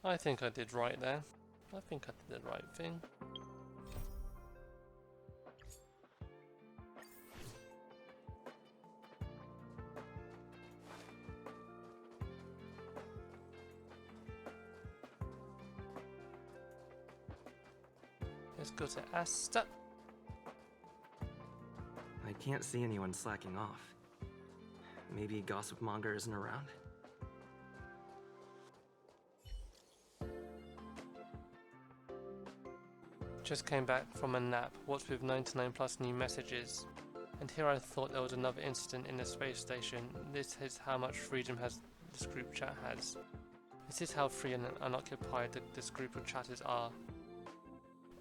I think I did right there. I think I did the right thing. Let's go to Asta. I can't see anyone slacking off. Maybe Gossip Monger isn't around? Just came back from a nap, what's with 99 plus new messages. And here I thought there was another incident in the space station. This is how much freedom this group chat has. This is how free and unoccupied this group of chatters are.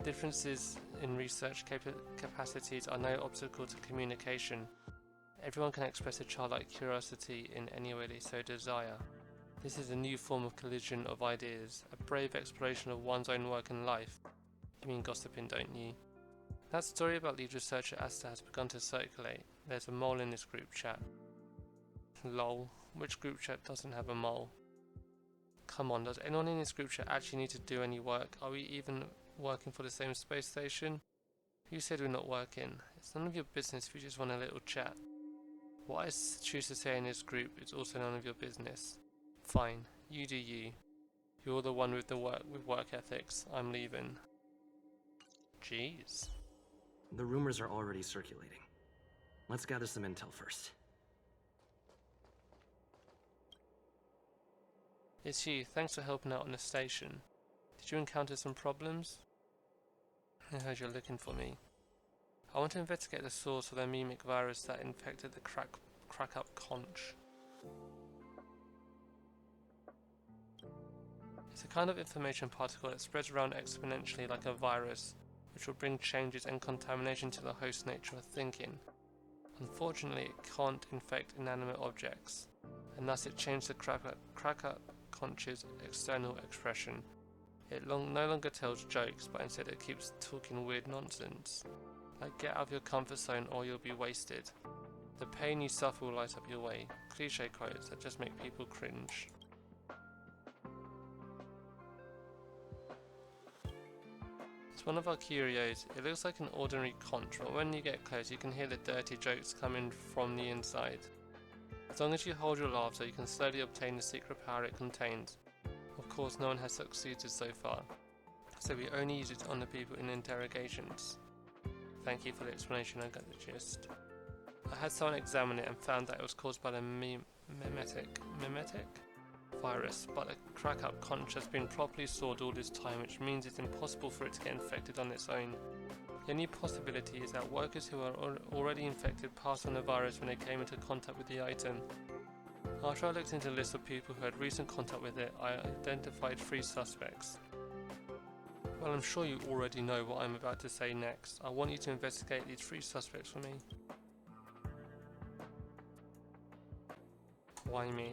Differences in research capacities are no obstacle to communication. Everyone can express a childlike curiosity in any way they so desire. This is a new form of collision of ideas, a brave exploration of one's own work and life. You mean gossiping, don't you? That story about lead researcher Asta has begun to circulate. There's a mole in this group chat. Lol, which group chat doesn't have a mole? Come on, does anyone in this group chat actually need to do any work? Are we even working for the same space station? You said we're not working. It's none of your business if you just want a little chat. What I choose to say in this group is also none of your business. Fine, you do you. You're the one with work ethics. I'm leaving. Jeez. The rumors are already circulating. Let's gather some intel first. It's you. Thanks for helping out on the station. Did you encounter some problems? I heard you're looking for me. I want to investigate the source of the mimic virus that infected the crack-up conch. It's a kind of information particle that spreads around exponentially like a virus, which will bring changes and contamination to the host nature of thinking. Unfortunately, it can't infect inanimate objects, and thus it changed the crack-up conch's external expression. It no longer tells jokes, but instead it keeps talking weird nonsense. Like, get out of your comfort zone or you'll be wasted. The pain you suffer will light up your way. Cliché quotes that just make people cringe. It's one of our curios. It looks like an ordinary conch, but when you get close you can hear the dirty jokes coming from the inside. As long as you hold your laughter, you can slowly obtain the secret power it contains. Of course, no one has succeeded so far, so we only use it on the people in interrogations. Thank you for the explanation, I got the gist. I had someone examine it and found that it was caused by the mimetic virus, but the crack-up conch has been properly stored all this time, which means it's impossible for it to get infected on its own. The only possibility is that workers who are already infected passed on the virus when they came into contact with the item. After I looked into the list of people who had recent contact with it, I identified 3 suspects. Well, I'm sure you already know what I'm about to say next. I want you to investigate these 3 suspects for me. Why me?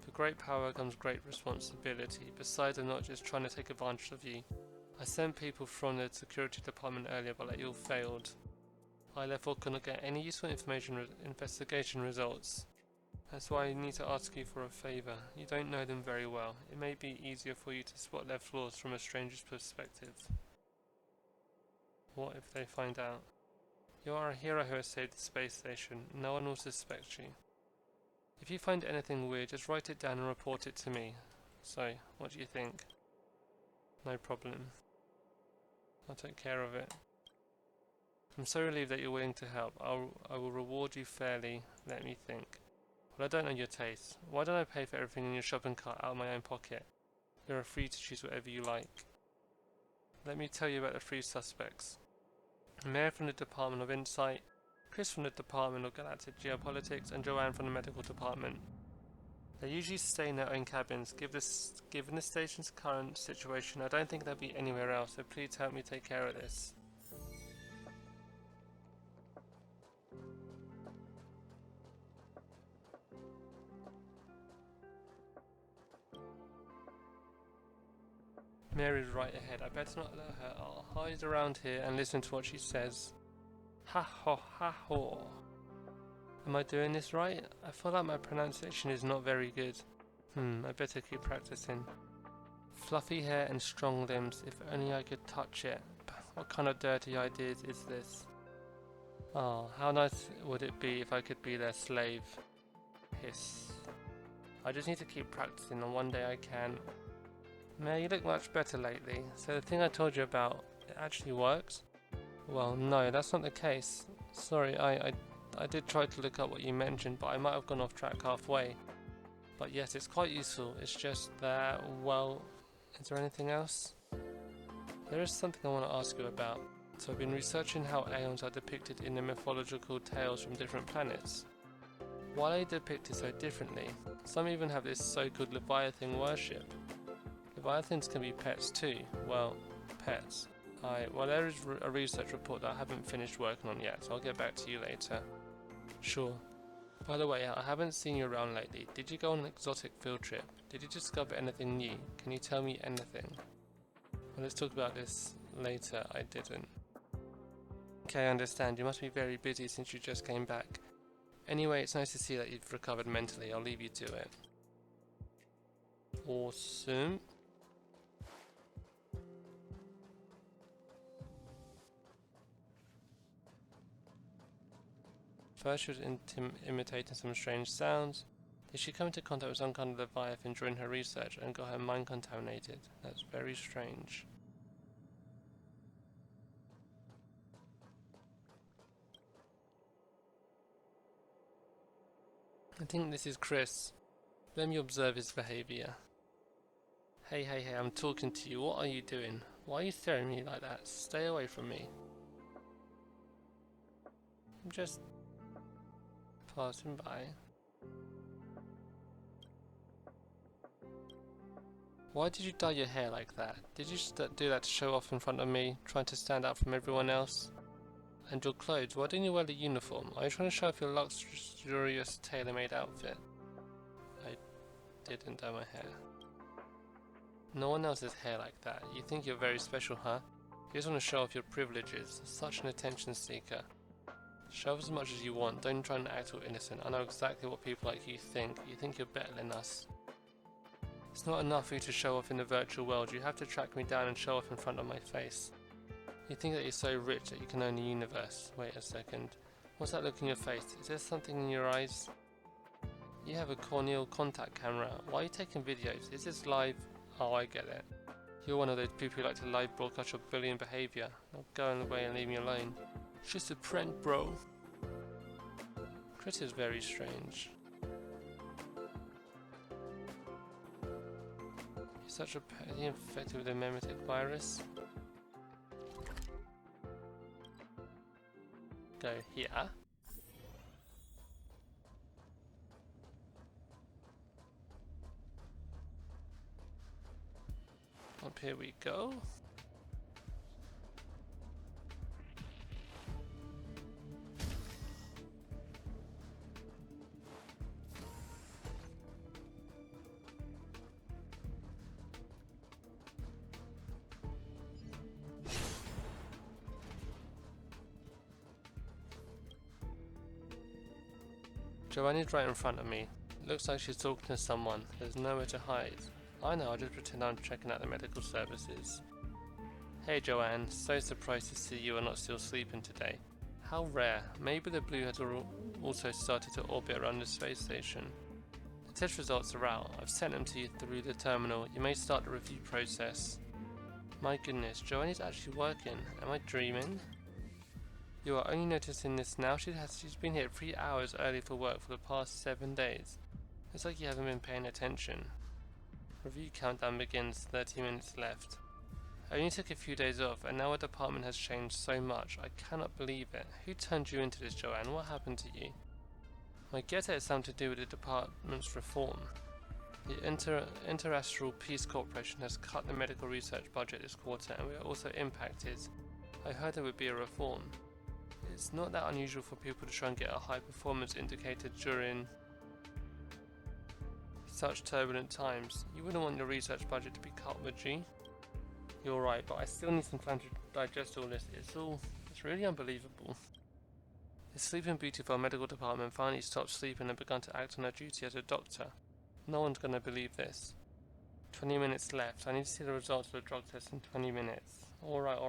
With great power comes great responsibility. Besides, I'm not just trying to take advantage of you. I sent people from the security department earlier, but they all failed. I therefore could not get any useful investigation results. That's why I need to ask you for a favour. You don't know them very well. It may be easier for you to spot their flaws from a stranger's perspective. What if they find out? You are a hero who has saved the space station. No one will suspect you. If you find anything weird, just write it down and report it to me. So, what do you think? No problem. I'll take care of it. I'm so relieved that you're willing to help. I will reward you fairly. Let me think. Well, I don't know your taste. Why don't I pay for everything in your shopping cart out of my own pocket? You are free to choose whatever you like. Let me tell you about the 3 suspects. Mayor from the Department of Insight, Chris from the Department of Galactic Geopolitics, and Joanne from the Medical Department. They usually stay in their own cabins. Given the station's current situation, I don't think they'll be anywhere else, so please help me take care of this. Mary's right ahead. I better not let her. I'll hide around here and listen to what she says. Ha ho ha ho. Am I doing this right? I feel like my pronunciation is not very good. I better keep practicing. Fluffy hair and strong limbs, if only I could touch it. What kind of dirty ideas is this? Oh, how nice would it be if I could be their slave? Hiss. I just need to keep practicing and one day I can. Man, you look much better lately. So the thing I told you about, it actually works? Well, no, that's not the case. Sorry, I did try to look up what you mentioned, but I might have gone off track halfway. But yes, it's quite useful. It's just that, well, is there anything else? There is something I want to ask you about. So I've been researching how Aeons are depicted in the mythological tales from different planets. Why are they depicted so differently? Some even have this so-called Leviathan worship. Leviathans can be pets too. Well, pets. Well, there is a research report that I haven't finished working on yet, so I'll get back to you later. Sure. By the way, I haven't seen you around lately. Did you go on an exotic field trip? Did you discover anything new? Can you tell me anything? Well, let's talk about this later. I didn't. Okay, I understand. You must be very busy since you just came back. Anyway, it's nice to see that you've recovered mentally. I'll leave you to it. Awesome. First, she was imitating some strange sounds. Did she come into contact with some kind of Leviathan during her research and got her mind contaminated? That's very strange. I think this is Chris. Let me observe his behavior. Hey, I'm talking to you. What are you doing? Why are you staring at me like that? Stay away from me. I'm just passing by. Why did you dye your hair like that? Did you do that to show off in front of me, trying to stand out from everyone else? And your clothes, why didn't you wear the uniform? Are you trying to show off your luxurious tailor-made outfit? I didn't dye my hair. No one else has hair like that. You think you're very special, huh? You just want to show off your privileges. Such an attention seeker. Show off as much as you want. Don't try and act all innocent. I know exactly what people like you think. You think you're better than us. It's not enough for you to show off in the virtual world. You have to track me down and show off in front of my face. You think that you're so rich that you can own the universe. Wait a second. What's that look in your face? Is there something in your eyes? You have a corneal contact camera. Why are you taking videos? Is this live? Oh, I get it. You're one of those people who like to live broadcast your bullying behaviour. Now go away and leave me alone. It's just a prank, bro. Chris is very strange. He's such a is he infected with a memetic virus? Go here. Up here we go. Joanne's right in front of me. Looks like she's talking to someone. There's nowhere to hide. I know, I'll just pretend I'm checking out the medical services. Hey Joanne, so surprised to see you are not still sleeping today. How rare. Maybe the blue has also started to orbit around the space station. The test results are out. I've sent them to you through the terminal. You may start the review process. My goodness, Joanne's actually working. Am I dreaming? You are only noticing this now. She's been here 3 hours early for work for the past 7 days. It's like you haven't been paying attention. Review countdown begins, 30 minutes left. I only took a few days off and now our department has changed so much. I cannot believe it. Who turned you into this, Joanne? What happened to you? I guess it has something to do with the department's reform. The Interastral Peace Corporation has cut the medical research budget this quarter and we are also impacted. I heard there would be a reform. It's not that unusual for people to try and get a high performance indicator during such turbulent times. You wouldn't want your research budget to be cut, would you? You're right, but I still need some time to digest all this. It's really unbelievable. The Sleeping Beauty of our medical department finally stopped sleeping and begun to act on her duty as a doctor. No one's gonna believe this. 20 minutes left. I need to see the results of the drug test in 20 minutes. Alright,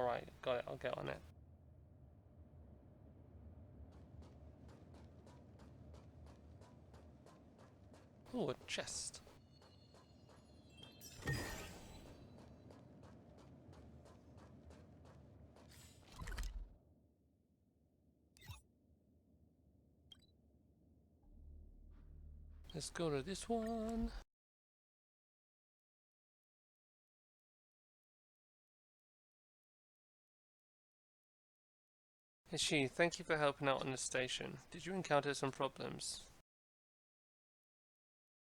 got it, I'll get on it. Oh, a chest. Let's go to this one. Ishi, thank you for helping out on the station. Did you encounter some problems?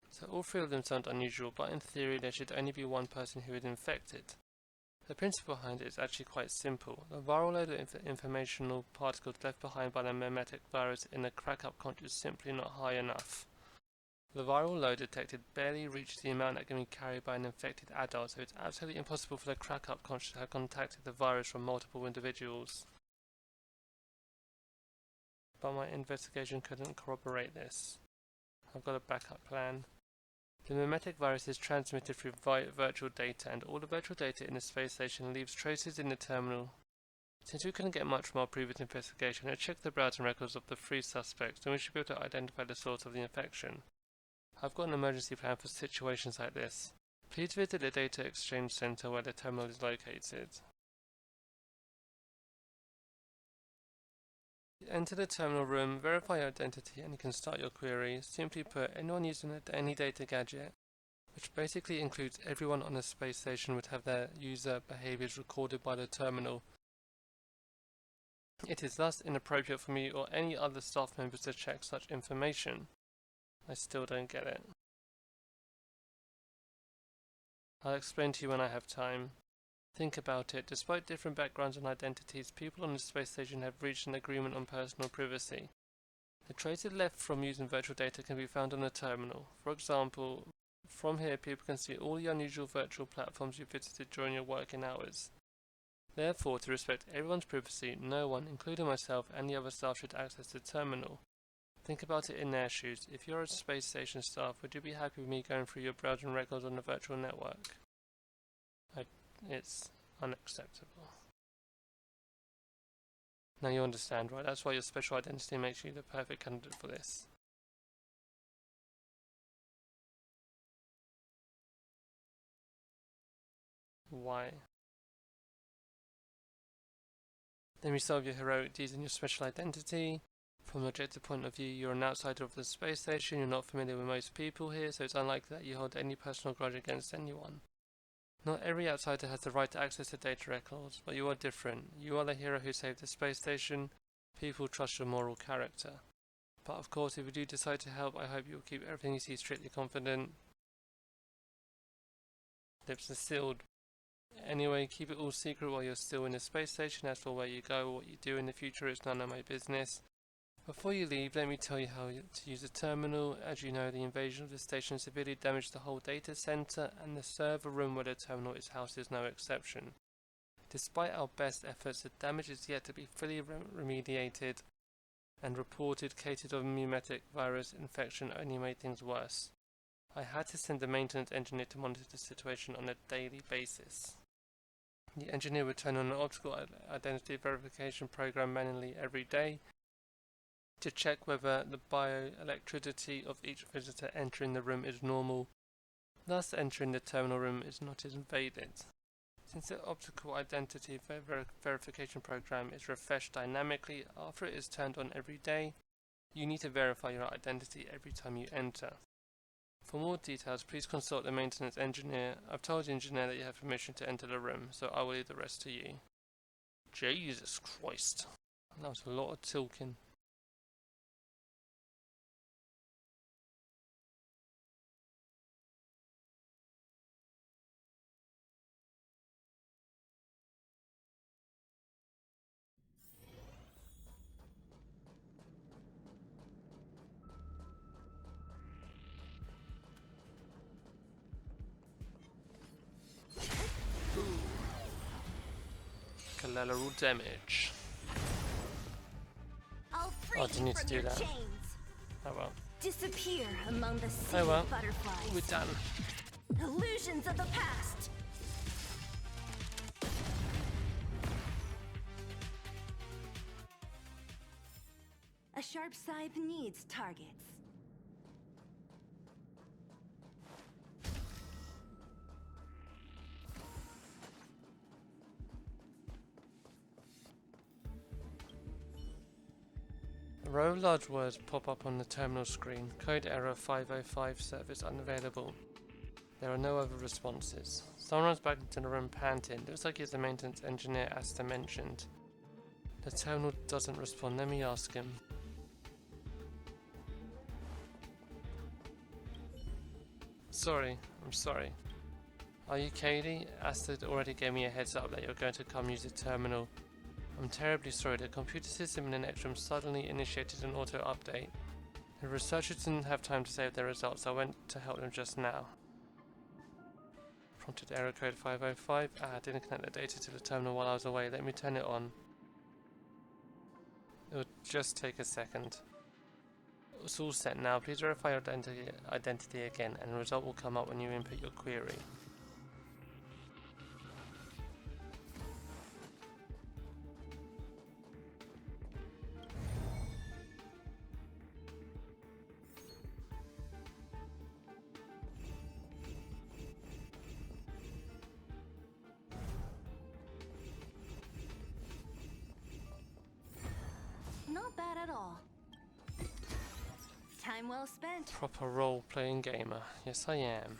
So all three of them sound unusual, but in theory there should only be one person who is infected. The principle behind it is actually quite simple. The viral load of informational particles left behind by the mimetic virus in the crack-up conch is simply not high enough. The viral load detected barely reached the amount that can be carried by an infected adult, so it's absolutely impossible for the crack-up conch to have contacted the virus from multiple individuals. But my investigation couldn't corroborate this. I've got a backup plan. The mimetic virus is transmitted through virtual data, and all the virtual data in the space station leaves traces in the terminal. Since we couldn't get much from our previous investigation, I checked the browsing records of the 3 suspects, and we should be able to identify the source of the infection. I've got an emergency plan for situations like this. Please visit the data exchange center where the terminal is located. Enter the terminal room, verify your identity, and you can start your query. Simply put, anyone using any data gadget, which basically includes everyone on the space station, would have their user behaviors recorded by the terminal. It is thus inappropriate for me or any other staff members to check such information. I still don't get it. I'll explain to you when I have time. Think about it. Despite different backgrounds and identities, people on the space station have reached an agreement on personal privacy. The traces left from using virtual data can be found on the terminal. For example, from here people can see all the unusual virtual platforms you visited during your working hours. Therefore, to respect everyone's privacy, no one, including myself and the other staff, should access the terminal. Think about it in their shoes. If you're a space station staff, would you be happy with me going through your browsing records on the virtual network? It's unacceptable. Now you understand, right? That's why your special identity makes you the perfect candidate for this. Why? Then we solve your heroic deeds and your special identity. From an objective point of view, you're an outsider of the space station, you're not familiar with most people here, so it's unlikely that you hold any personal grudge against anyone. Not every outsider has the right to access the data records, but you are different. You are the hero who saved the space station. People trust your moral character. But of course, if you do decide to help, I hope you'll keep everything you see strictly confident. Lips are sealed. Anyway, keep it all secret while you're still in the space station. As for where you go or what you do in the future, it's none of my business. Before you leave, let me tell you how to use the terminal. As you know, the invasion of the station severely damaged the whole data center, and the server room where the terminal is housed is no exception. Despite our best efforts, the damage is yet to be fully remediated, and reported cases of mimetic virus infection only made things worse. I had to send a maintenance engineer to monitor the situation on a daily basis. The engineer would turn on an optical identity verification program manually every day to check whether the bioelectricity of each visitor entering the room is normal, thus entering the terminal room is not invaded. Since the optical identity verification program is refreshed dynamically after it is turned on every day, you need to verify your identity every time you enter. For more details, please consult the maintenance engineer. I've told the engineer that you have permission to enter the room, so I will leave the rest to you. Jesus Christ. That was a lot of talking. Collateral damage. Oh, I didn't need to do that. Oh well. Disappear among the sea Oh well. butterflies. We're done. Illusions of the past! A sharp scythe needs targets. A row of large words pop up on the terminal screen. Code error 505 service unavailable. There are no other responses. Someone runs back into the room panting. Looks like he's the maintenance engineer Asta mentioned. The terminal doesn't respond. Let me ask him. I'm sorry. Are you Katie? Asta already gave me a heads up that you're going to come use the terminal. I'm terribly sorry. The computer system in the next room suddenly initiated an auto update. The researchers didn't have time to save their results. I went to help them just now. Prompted error code 505. I didn't connect the data to the terminal while I was away. Let me turn it on. It will just take a second. It's all set now. Please verify your identity again, and the result will come up when you input your query. Not bad at all. Time well spent. Proper role-playing gamer. Yes, I am.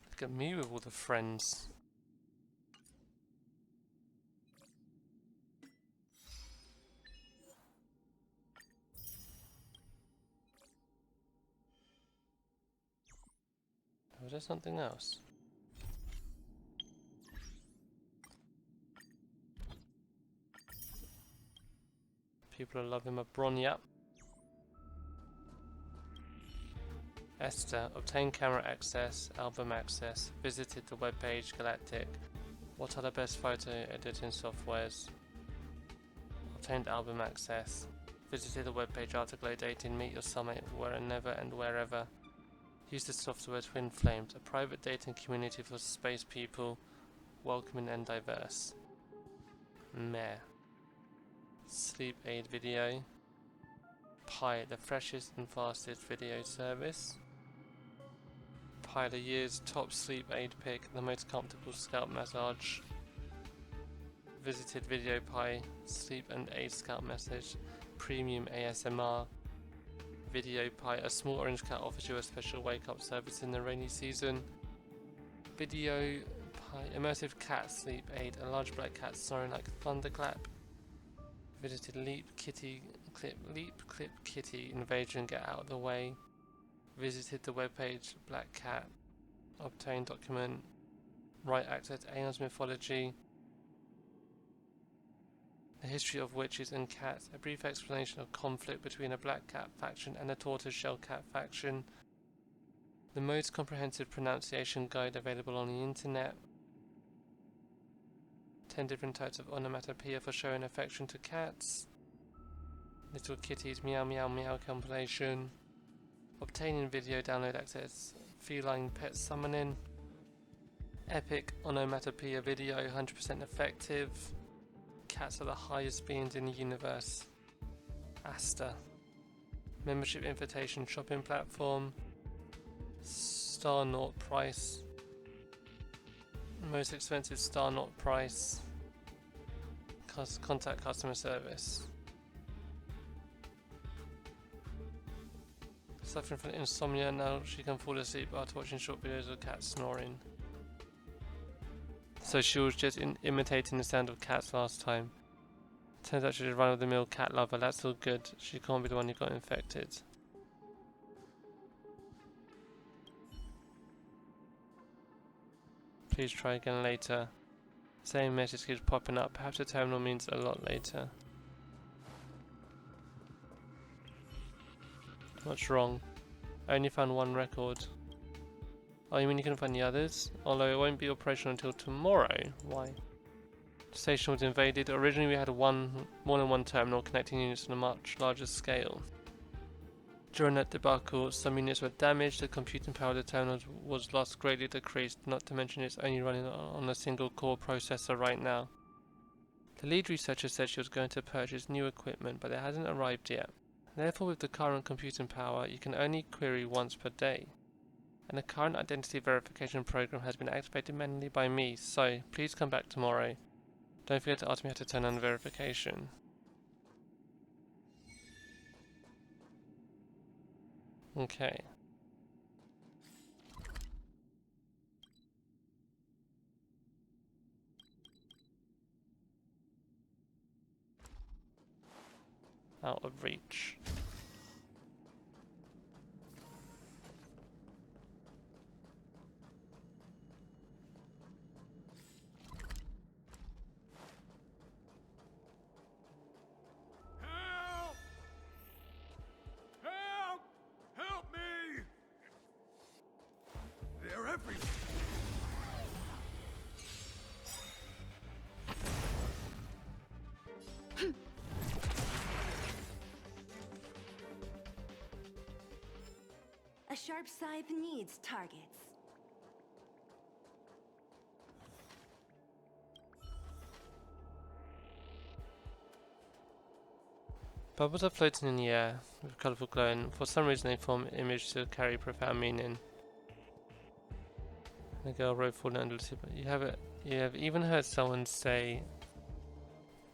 Look at me with all the friends. Was there something else? People are loving my Bronya. Esther, obtained camera access, album access, visited the webpage Galactic. What are the best photo editing softwares? Obtained album access, visited the webpage Article dating Meet Your Soulmate wherever and wherever. Use the software Twin Flames, a private dating community for space people, welcoming and diverse. Meh. Sleep aid video. Pi, the freshest and fastest video service. Pi, the year's top sleep aid pick, the most comfortable scalp massage. Visited video Pi, sleep and aid scalp massage, premium ASMR. Video Pi, a small orange cat offers you a special wake up service in the rainy season. Video Pi, immersive cat sleep aid, a large black cat snoring like thunderclap. Visited Leap Clip Kitty, invader and get out of the way. Visited the webpage Black Cat. Obtained document. Right access Aeon's mythology. The history of witches and cats. A brief explanation of conflict between a black cat faction and a tortoiseshell cat faction. The most comprehensive pronunciation guide available on the internet. 10 different types of onomatopoeia for showing affection to cats. Little Kitties Meow Meow Meow compilation. Obtaining video download access. Feline pet summoning. Epic onomatopoeia video, 100% effective. Cats are the highest beings in the universe. Asta. Membership invitation shopping platform. Star Naught price. Most expensive Star Naught price. Contact customer service. Suffering from insomnia, now she can fall asleep after watching short videos of cats snoring. So she was just imitating the sound of cats last time. Turns out she's a run-of-the-mill cat lover. That's all good. She can't be the one who got infected. Please try again later. Same message keeps popping up. Perhaps the terminal means a lot later. What's wrong? I only found one record. Oh, you mean you can find the others? Although it won't be operational until tomorrow. Why? station was invaded. Originally we had more than one terminal connecting units on a much larger scale. During that debacle, some units were damaged, the computing power of the terminals was thus greatly decreased, not to mention it's only running on a single core processor right now. The lead researcher said she was going to purchase new equipment, but it hasn't arrived yet. Therefore, with the current computing power, you can only query once per day. And the current identity verification program has been activated manually by me, so please come back tomorrow. Don't forget to ask me how to turn on verification. Okay. Out of reach. Help! Help! Help me! They're everywhere. A sharp scythe needs targets. Bubbles are floating in the air with colourful glow, and for some reason they form an image to carry profound meaning. The girl wrote falling under the super. You have even heard someone say,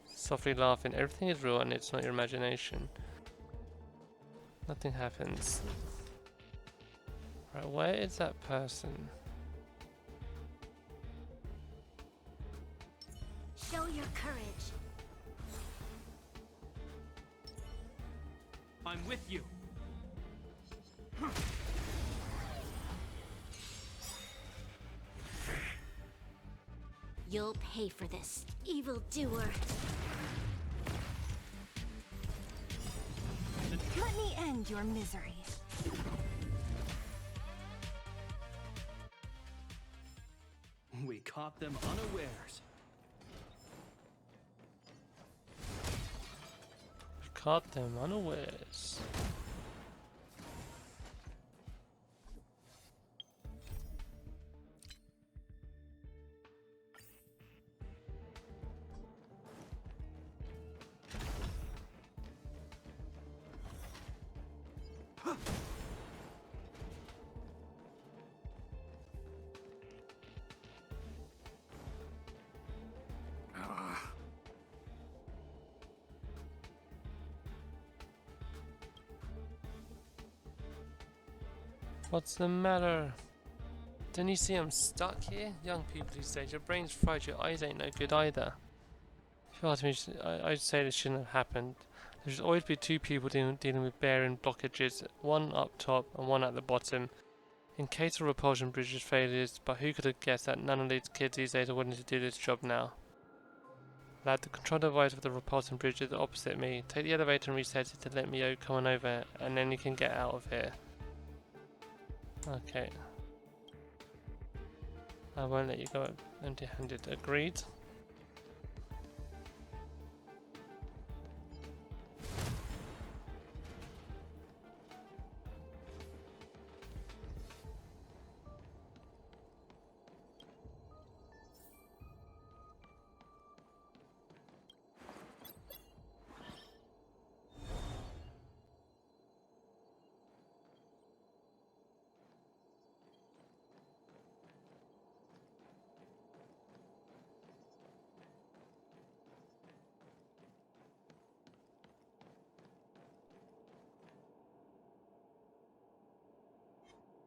softly laughing, everything is real and it's not your imagination. Nothing happens. Right, where is that person? Show your courage. I'm with you. You'll pay for this, evildoer. Let me end your misery. We caught them unawares. Caught them unawares. What's the matter? Don't you see I'm stuck here? Young people these days, your brain's fried, your eyes ain't no good either. If you ask me, I'd say this shouldn't have happened. There should always be two people dealing with bearing blockages, one up top and one at the bottom, in case of repulsion bridges failures, but who could have guessed that none of these kids these days are willing to do this job now. Lad, the control device of the repulsion bridge is opposite me. Take the elevator and reset it to let me come on over, and then you can get out of here. Okay. I won't let you go empty-handed. Agreed?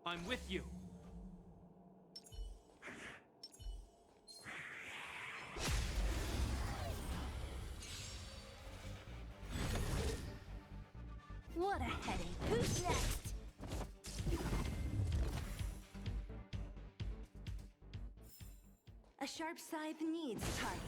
I'm with you. What a headache. Who's next? A sharp scythe needs targets.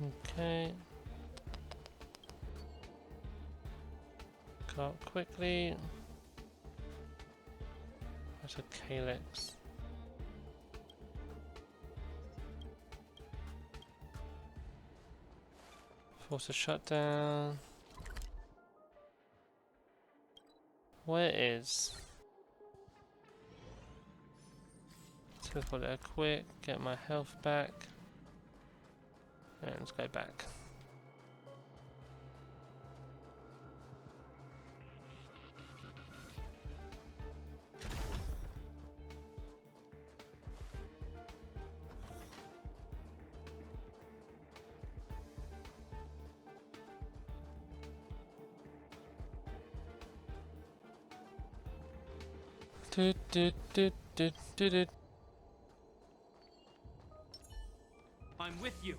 Okay. Go up quickly. That's a calyx. Force a shutdown. Where is? Teleport there quick, get my health back. And let's go back. Do, do, do, do, do, do. I'm with you.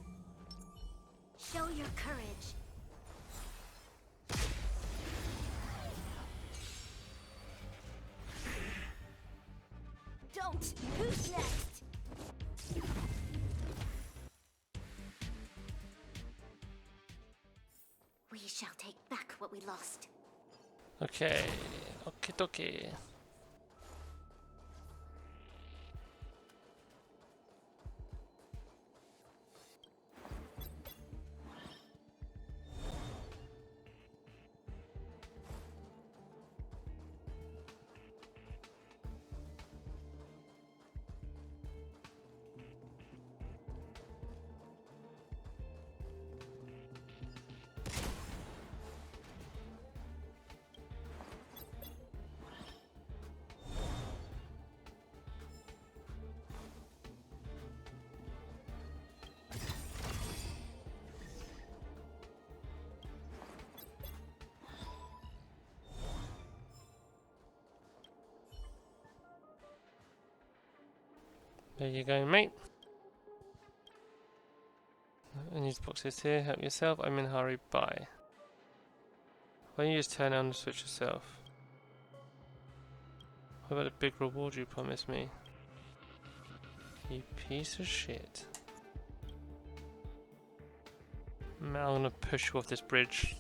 Show your courage. Don't! Who's next? We shall take back what we lost. Okay, okay, okay. There you go, mate. And these boxes here, help yourself. I'm in a hurry, bye. Why don't you just turn on the switch yourself? What about the big reward you promised me? You piece of shit. Man, I'm gonna push you off this bridge.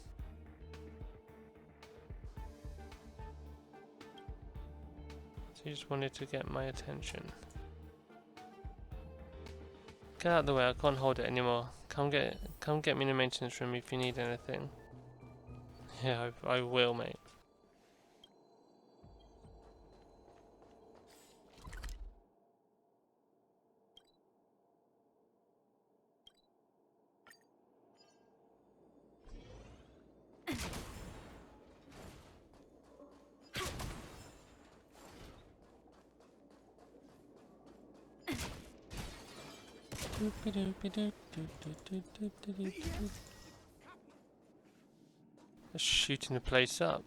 So you just wanted to get my attention. Get out of the way, I can't hold it anymore. Come get me in the maintenance room if you need anything. Yeah, I will, mate. Just shooting the place up.